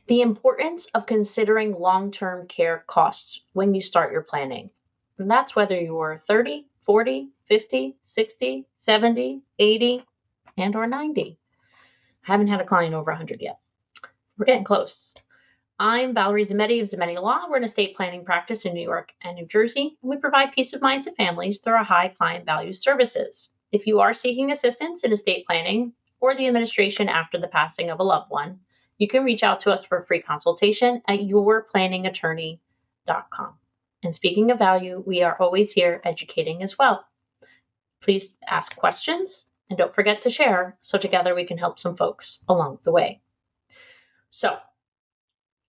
The importance of considering long-term care costs when you start your planning. And that's whether you are 30, 40, 50, 60, 70, 80, and or 90. I haven't had a client over 100 yet. We're getting close. I'm 𝗟rie Zammitti of Zammitti Law. We're an estate planning practice in New York and New Jersey. And we provide peace of mind to families through our high client value services. If you are seeking assistance in estate planning or the administration after the passing of a loved one, you can reach out to us for a free consultation at yourplanningattorney.com. And speaking of value, we are always here educating as well. Please ask questions and don't forget to share so together we can help some folks along the way. So,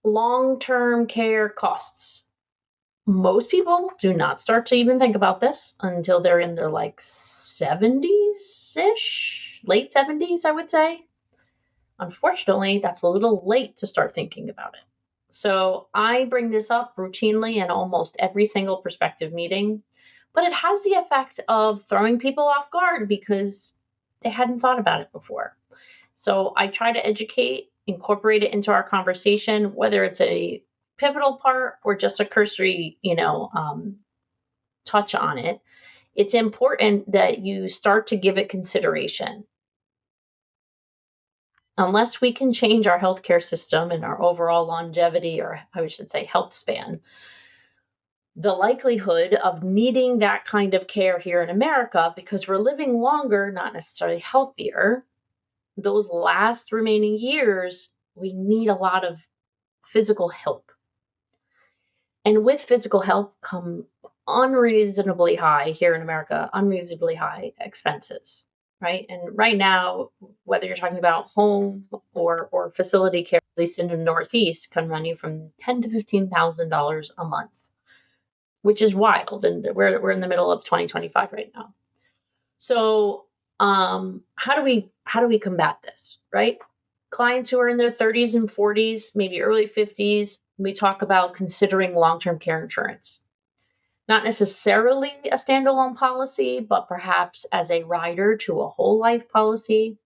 long-term care costs. Most people do not start to even think about this until they're in their like 70s-ish, late 70s, I would say. Unfortunately, that's a little late to start thinking about it. So I bring this up routinely in almost every single prospective meeting, but it has the effect of throwing people off guard because they hadn't thought about it before. So I try to educate, incorporate it into our conversation, whether it's a pivotal part or just a cursory, touch on it. It's important that you start to give it consideration. Unless we can change our healthcare system and our overall longevity, or I should say health span, the likelihood of needing that kind of care here in America, because we're living longer, not necessarily healthier, those last remaining years, we need a lot of physical help. And with physical help come unreasonably high here in America, unreasonably high expenses. Right. And right now, whether you're talking about home or facility care, at least in the Northeast, can run you from $10,000 to $15,000 a month, which is wild. And we're in the middle of 2025 right now. So how do we combat this? Right. Clients who are in their 30s and 40s, maybe early 50s, we talk about considering long-term care insurance. Not necessarily a standalone policy, but perhaps as a rider to a whole life policy,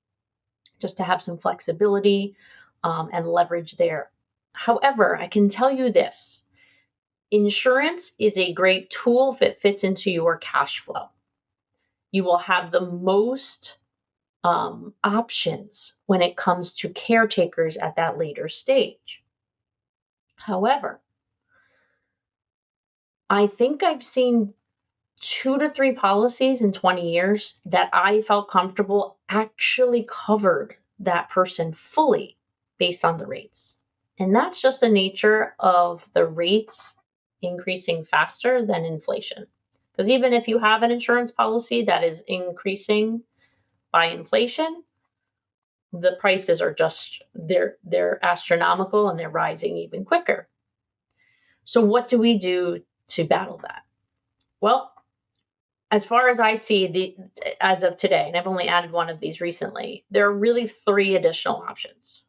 just to have some flexibility and leverage there. However, I can tell you this, insurance is a great tool if it fits into your cash flow. You will have the most options when it comes to caretakers at that later stage. However, I think I've seen 2 to 3 policies in 20 years that I felt comfortable actually covered that person fully based on the rates. And that's just the nature of the rates increasing faster than inflation. Because even if you have an insurance policy that is increasing by inflation, the prices are just, they're astronomical and they're rising even quicker. So what do we do to battle that? Well, as far as I see, as of today, and I've only added one of these recently, there are really 3 additional options.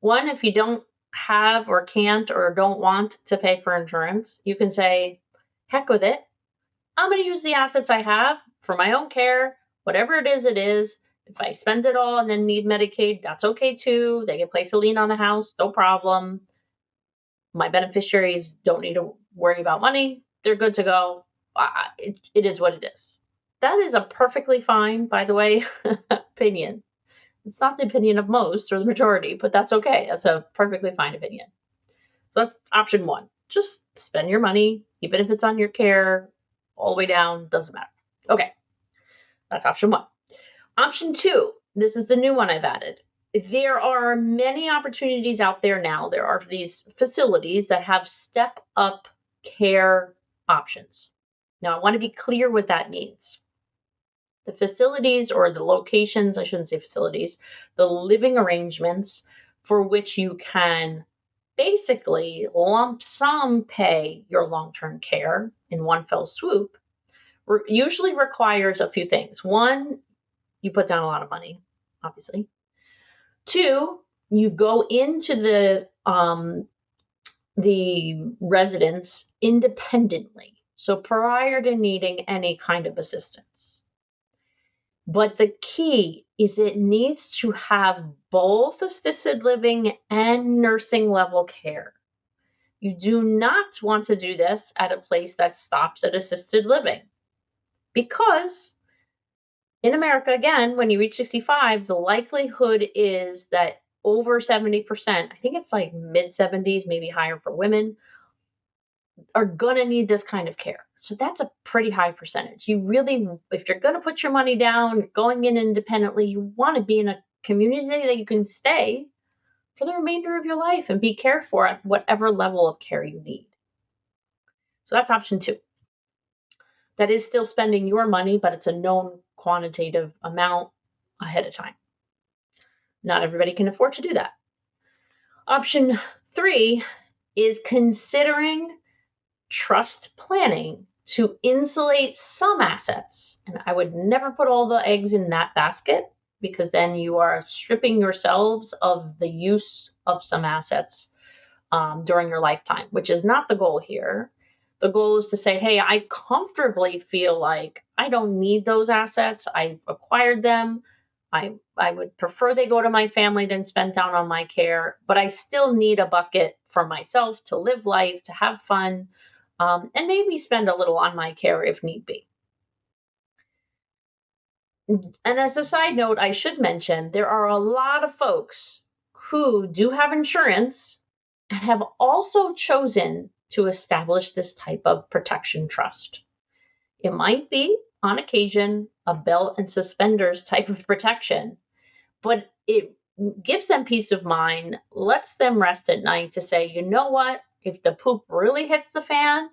One, if you don't have or can't or don't want to pay for insurance, you can say, heck with it. I'm going to use the assets I have for my own care, whatever it is, it is. If I spend it all and then need Medicaid, that's okay too. They can place a lien on the house, no problem. My beneficiaries don't need to worry about money. They're good to go. It is what it is. That is a perfectly fine, by the way, opinion. It's not the opinion of most or the majority, but that's okay. That's a perfectly fine opinion. So that's option 1. Just spend your money, even if it's on your care, all the way down, doesn't matter. Okay, that's option 1. Option 2, this is the new one I've added. There are many opportunities out there now. There are these facilities that have step-up care options. Now, I want to be clear what that means. The facilities or the locations, I shouldn't say facilities, the living arrangements for which you can basically lump sum pay your long-term care in one fell swoop usually requires a few things. 1, you put down a lot of money, obviously. 2, you go into the residence independently. So prior to needing any kind of assistance. But the key is it needs to have both assisted living and nursing level care. You do not want to do this at a place that stops at assisted living, because in America, again, when you reach 65, the likelihood is that over 70%, I think it's like mid 70s, maybe higher for women, are going to need this kind of care. So that's a pretty high percentage. You really, if you're going to put your money down, going in independently, you want to be in a community that you can stay for the remainder of your life and be cared for at whatever level of care you need. So that's option 2. That is still spending your money, but it's a known quantitative amount ahead of time. Not everybody can afford to do that. Option 3 is considering trust planning to insulate some assets. And I would never put all the eggs in that basket, because then you are stripping yourselves of the use of some assets during your lifetime, which is not the goal here. The goal is to say, hey, I comfortably feel like I don't need those assets. I've acquired them. I would prefer they go to my family than spend down on my care, but I still need a bucket for myself to live life, to have fun, and maybe spend a little on my care if need be. And as a side note, I should mention, there are a lot of folks who do have insurance and have also chosen to establish this type of protection trust. It might be, on occasion, a belt and suspenders type of protection, but it gives them peace of mind, lets them rest at night to say, you know what, if the poop really hits the fan,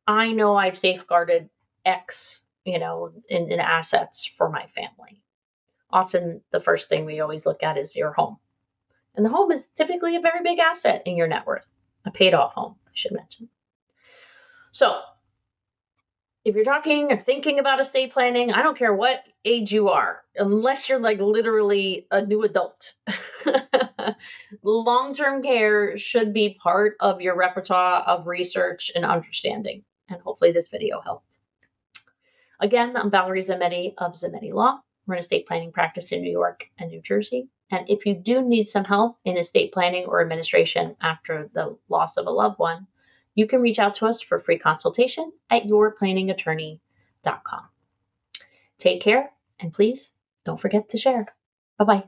I know I've safeguarded X, in assets for my family. Often the first thing we always look at is your home. And the home is typically a very big asset in your net worth, a paid off home, I should mention. So if you're talking or thinking about estate planning, I don't care what age you are, unless you're like literally a new adult. Long-term care should be part of your repertoire of research and understanding. And hopefully this video helped. Again, I'm 𝗟rie Zammitti of Zammitti Law. We're an estate planning practice in New York and New Jersey. And if you do need some help in estate planning or administration after the loss of a loved one, you can reach out to us for free consultation at yourplanningattorney.com. Take care, and please don't forget to share. Bye-bye.